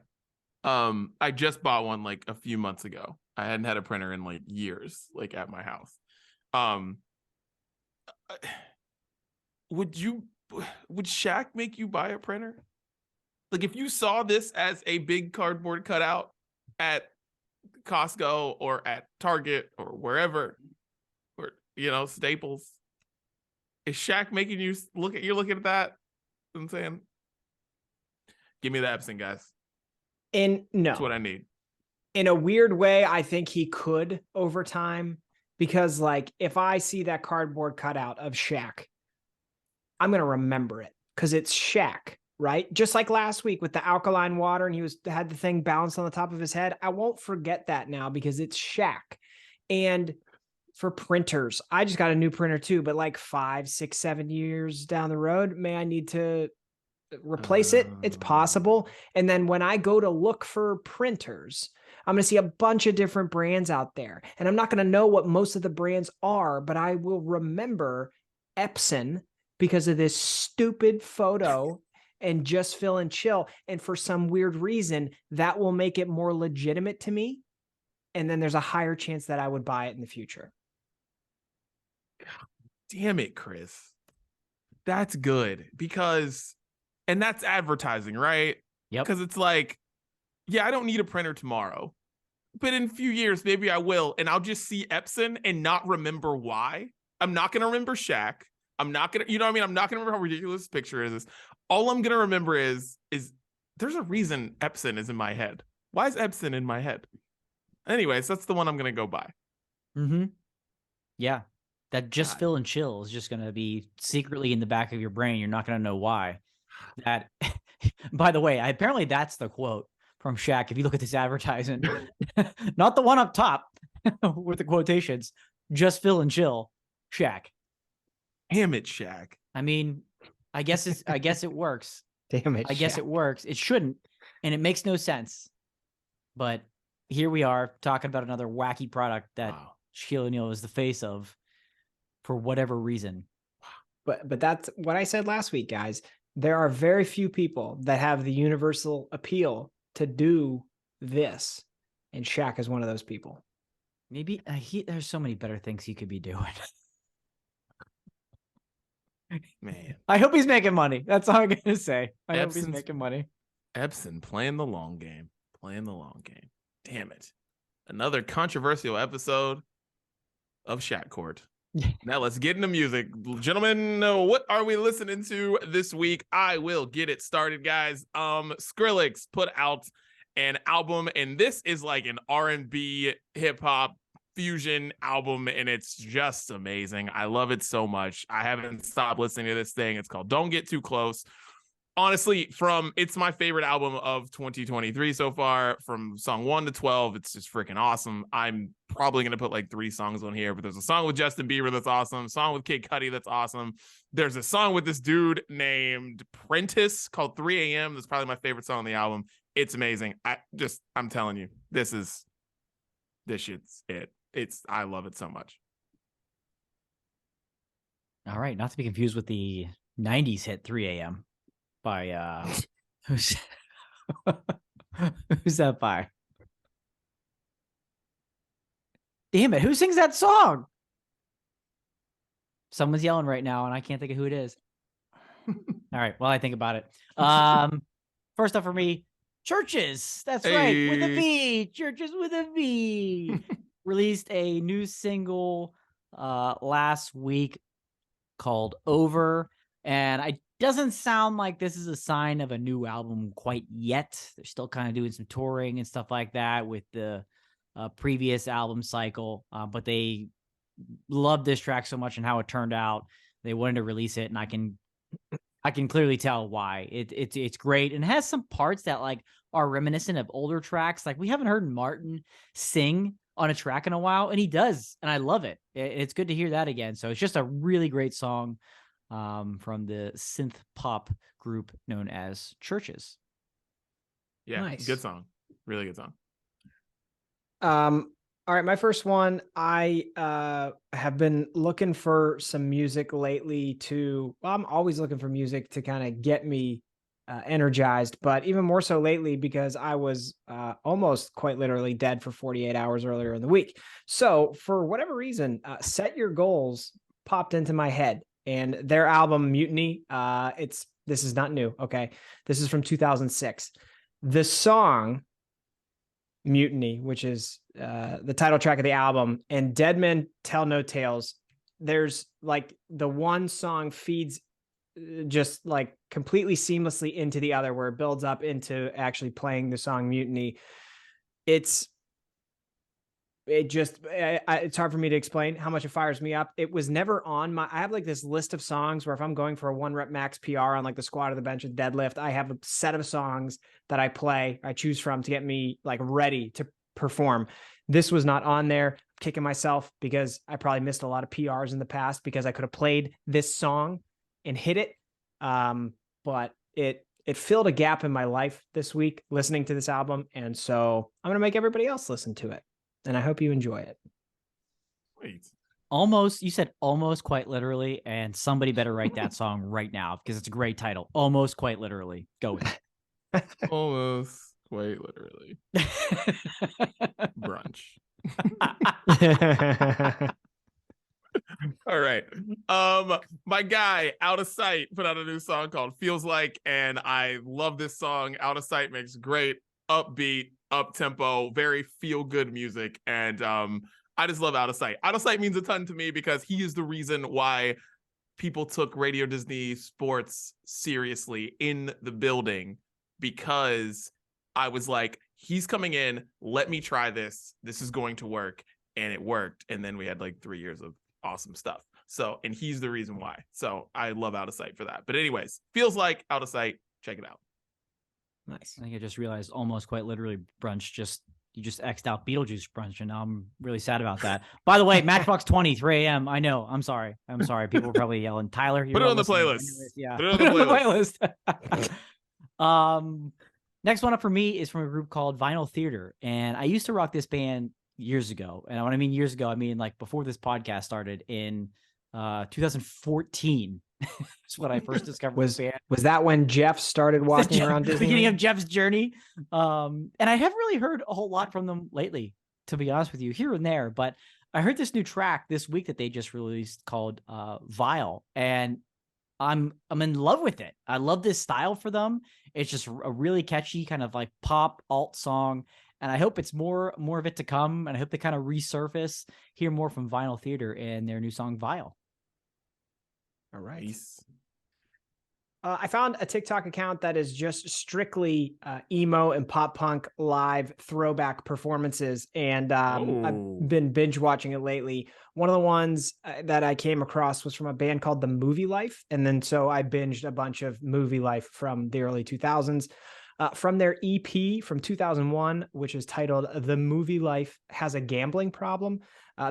I just bought one like a few months ago. I hadn't had a printer in like years, like at my house. Would Shaq make you buy a printer? Like if you saw this as a big cardboard cutout at Costco or at Target or wherever, or Staples, is Shaq making you you're looking at that and saying, give me the Epson, guys? And no, that's what I need. In a weird way, I think he could over time, because like if I see that cardboard cutout of Shaq, I'm going to remember it because it's Shaq, right? Just like last week with the alkaline water and he had the thing balanced on the top of his head. I won't forget that now because it's Shaq. And for printers, I just got a new printer too, but like 5, 6, 7 years down the road, may I need to replace it? It's possible. And then when I go to look for printers, I'm going to see a bunch of different brands out there. And I'm not going to know what most of the brands are, but I will remember Epson because of this stupid photo and just fill and chill. And for some weird reason, that will make it more legitimate to me. and then there's a higher chance that I would buy it in the future. Damn it, Chris. That's good and that's advertising, right? Yep. Because it's like, yeah, I don't need a printer tomorrow, but in a few years, maybe I will. And I'll just see Epson and not remember why. I'm not going to remember SHAQ. I'm not going to, you know what I mean? I'm not going to remember how ridiculous this picture is. All I'm going to remember is there's a reason Epson is in my head. Why is Epson in my head? Anyways, that's the one I'm going to go buy. Mm-hmm. Yeah. That just fill and chill is just going to be secretly in the back of your brain. You're not going to know why. That, by the way, apparently that's the quote from SHAQ. If you look at this advertisement, not the one up top with the quotations, just fill and chill, SHAQ. Damn it, SHAQ. I mean, I guess it works. Damn it. I guess it works. It shouldn't, and it makes no sense. But here we are talking about another wacky product that Shaquille O'Neal is the face of for whatever reason. But that's what I said last week, guys. There are very few people that have the universal appeal to do this, and SHAQ is one of those people. Maybe there's so many better things he could be doing. Man, I hope he's making money. That's all I'm gonna say. I hope he's making money. Epson playing the long game. Damn it. Another controversial episode of SHAQ Court. Now let's get into music. Gentlemen, what are we listening to this week? I will get it started, guys. Skrillex put out an album, and this is like an R&B hip-hop fusion album, and it's just amazing. I love it so much. I haven't stopped listening to this thing. It's called Don't Get Too Close. Honestly, it's my favorite album of 2023 so far. From song 1 to 12, it's just freaking awesome. I'm probably going to put like 3 songs on here, but there's a song with Justin Bieber that's awesome, a song with Kid Cudi that's awesome. There's a song with this dude named Prentice called 3 a.m. That's probably my favorite song on the album. It's amazing. I'm telling you, this shit's it. I love it so much. All right, not to be confused with the 90s hit 3 a.m. by who's that by? Damn it, who sings that song? Someone's yelling right now and I can't think of who it is. All right, well, I think about it. First up for me, Churches. That's right, with a V. Churches with a V. Released a new single last week called Over, and it doesn't sound like this is a sign of a new album quite yet. They're still kind of doing some touring and stuff like that with the previous album cycle, but they loved this track so much and how it turned out. They wanted to release it, and I can clearly tell why. It's great, and it has some parts that like are reminiscent of older tracks. Like we haven't heard Martin sing on a track in a while, and he does, and I love it. It's good to hear that again. So it's just a really great song from the synth pop group known as Churches. Yeah, nice. Good song. Really good song. All right, my first one, I have been looking for some music lately I'm always looking for music to kind of get me energized, but even more so lately because I was almost quite literally dead for 48 hours earlier in the week. So for whatever reason, Set Your Goals popped into my head, and their album Mutiny, this is not new. Okay. This is from 2006. The song Mutiny, which is the title track of the album, and Dead Men Tell No Tales, there's like the one song feeds just like completely seamlessly into the other, where it builds up into actually playing the song Mutiny. It's hard for me to explain how much it fires me up. It was never on I have like this list of songs where if I'm going for a 1 rep max PR on like the squat or the bench or the deadlift, I have a set of songs that I choose from to get me like ready to perform. This was not on there. I'm kicking myself because I probably missed a lot of PRs in the past because I could have played this song and hit it. But it filled a gap in my life this week listening to this album. And so I'm going to make everybody else listen to it. And I hope you enjoy it. Wait. You said almost quite literally, and somebody better write that song right now because it's a great title. Almost quite literally. Go with it. Almost quite literally. Brunch. All right. My guy, Out of Sight, put out a new song called Feels Like, and I love this song. Out of Sight makes great, upbeat, up-tempo, very feel-good music. And I just love Out of Sight. Out of Sight means a ton to me because he is the reason why people took Radio Disney Sports seriously in the building, because I was like, he's coming in, let me try this. This is going to work. And it worked. And then we had like 3 years of awesome stuff. So, and he's the reason why. So I love Out of Sight for that. But anyways, Feels Like, Out of Sight. Check it out. Nice. I think I just realized almost quite literally you just X'd out Beetlejuice brunch, and now I'm really sad about that. By the way, Matchbox 20, 3 a.m. I know. I'm sorry. People are probably yelling, Tyler, put it on the playlist. Anyways, yeah. Put it on the playlist. Next one up for me is from a group called Vinyl Theater. And I used to rock this band years ago. And when I mean years ago, I mean like before this podcast started in 2014. That's when I first discovered this band. Was that when Jeff started walking around Disney? The beginning of Jeff's journey. And I haven't really heard a whole lot from them lately, to be honest with you, here and there. But I heard this new track this week that they just released called Vile. And I'm in love with it. I love this style for them. It's just a really catchy kind of like pop alt song. And I hope it's more of it to come. And I hope they kind of resurface, hear more from Vinyl Theater and their new song Vile. All right. I found a TikTok account that is just strictly emo and pop punk live throwback performances. And I've been binge watching it lately. One of the ones that I came across was from a band called The Movie Life. And then so I binged a bunch of Movie Life from the early 2000s. From their EP from 2001, which is titled The Movie Life Has a Gambling Problem.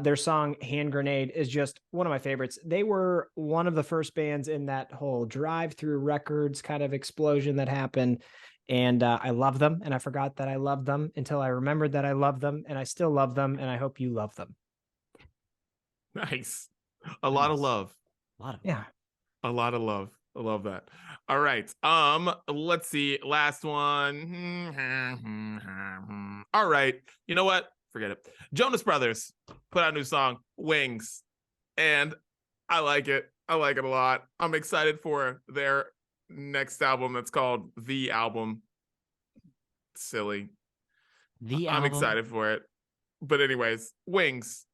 Their song Hand Grenade is just one of my favorites. They were one of the first bands in that whole drive-through records kind of explosion that happened. And I love them. And I forgot that I loved them until I remembered that I love them. And I still love them. And I hope you love them. Nice. A lot of love. Yeah. A lot of love. I love that. All right. Let's see. Last one. All right. You know what? Forget it. Jonas Brothers put out a new song, Wings. And I like it. I like it a lot. I'm excited for their next album that's called The Album. Silly. I'm excited for it. But anyways, Wings.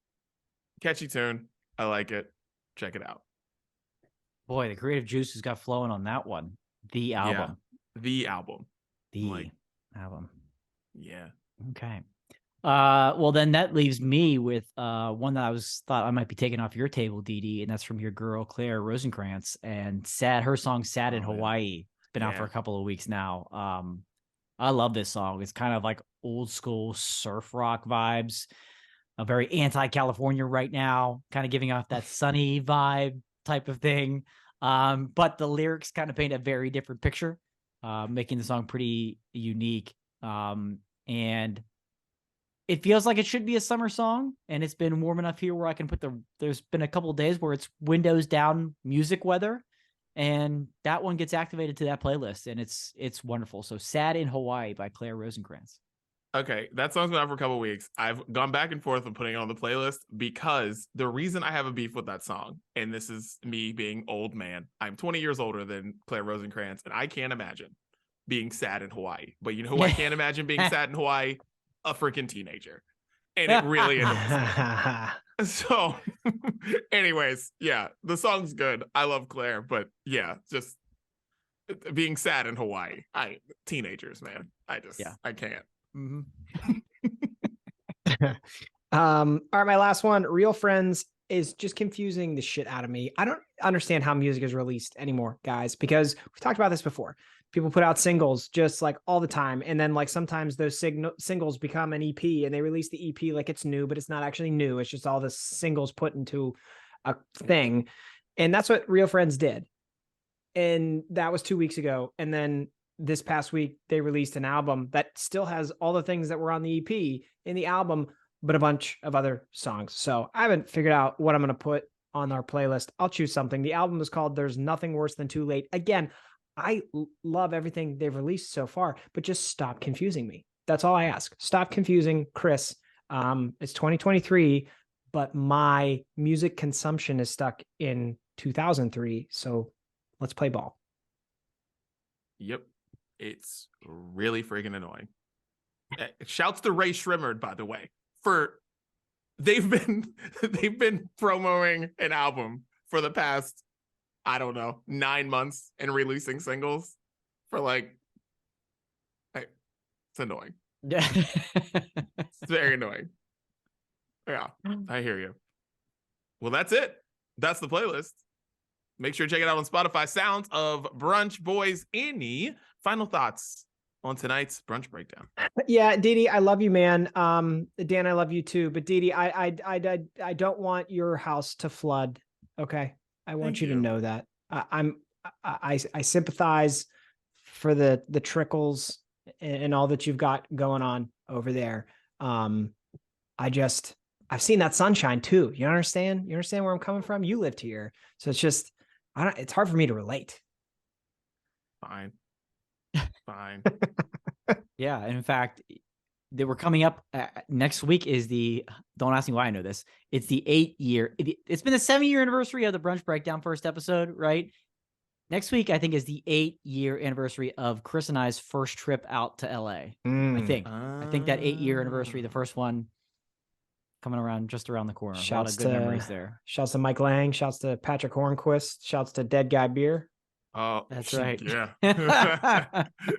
Catchy tune. I like it. Check it out. Boy, the creative juices got flowing on that one. The album. Yeah, the album. Album. Yeah. Okay. Well, then that leaves me with one that thought I might be taking off your table, DD, and that's from your girl Claire Rosenkrantz and her song "Sad in Hawaii." It's been out for a couple of weeks now. I love this song. It's kind of like old school surf rock vibes. A very anti-California right now, kind of giving off that sunny vibe type of thing. But the lyrics kind of paint a very different picture, making the song pretty unique. And it feels like it should be a summer song, and it's been warm enough here where I can there's been a couple of days where it's windows down music weather, and that one gets activated to that playlist, and it's wonderful. So Sad in Hawaii by Claire Rosenkrantz. Okay, that song's been out for a couple of weeks. I've gone back and forth with putting it on the playlist because the reason I have a beef with that song, and this is me being old man, I'm 20 years older than Claire Rosenkrantz, and I can't imagine being sad in Hawaii. But you know who I can't imagine being sad in Hawaii? A freaking teenager. And it really is. So, anyways, yeah, the song's good. I love Claire, but yeah, just being sad in Hawaii. Teenagers, man. I can't. Mm-hmm. All right, my last one, Real Friends, is just confusing the shit out of me. I don't understand how music is released anymore, guys, because we've talked about this before. People put out singles just like all the time, and then like sometimes those singles become an EP, and they release the EP like it's new, but it's not actually new. It's just all the singles put into a thing, and that's what Real Friends did. And that was 2 weeks ago, and then this past week, they released an album that still has all the things that were on the EP in the album, but a bunch of other songs. So I haven't figured out what I'm going to put on our playlist. I'll choose something. The album is called There's Nothing Worse Than Too Late. Again, I love everything they've released so far, but just stop confusing me. That's all I ask. Stop confusing Chris It's 2023, but my music consumption is stuck in 2003. So let's play ball. Yep. It's really freaking annoying. Shouts to Ray Shrimmered, by the way, for they've been promoting an album for the past, I don't know, 9 months and releasing singles for like, it's annoying. Yeah. It's very annoying. Yeah, I hear you. Well, that's it. That's the playlist. Make sure to check it out on Spotify. Sounds of Brunch Boys. Any final thoughts on tonight's Brunch Breakdown? Yeah, Didi, I love you, man. Dan, I love you too. But Didi, I don't want your house to flood. Okay, I want you to know that. I sympathize for the trickles and all that you've got going on over there. I've seen that sunshine too. You understand? You understand where I'm coming from? You lived here, so it's just, it's hard for me to relate. Fine. Yeah. In fact, they were coming up next week is don't ask me why I know this. It's the 8-year. It's been the 7-year anniversary of the Brunch Breakdown first episode, right? Next week, I think, is the 8-year anniversary of Chris and I's first trip out to LA. I think that 8-year anniversary, the first one, coming around just around the corner. A lot of good memories there. Shouts to Mike Lang. Shouts to Patrick Hornquist. Shouts to Dead Guy Beer. Oh, that's right. Yeah.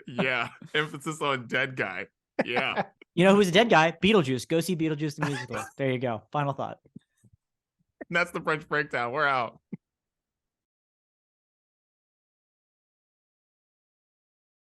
Yeah. Emphasis on Dead Guy. Yeah. You know who's a dead guy? Beetlejuice. Go see Beetlejuice the musical. There you go. Final thought. And that's the Brunch Breakdown. We're out.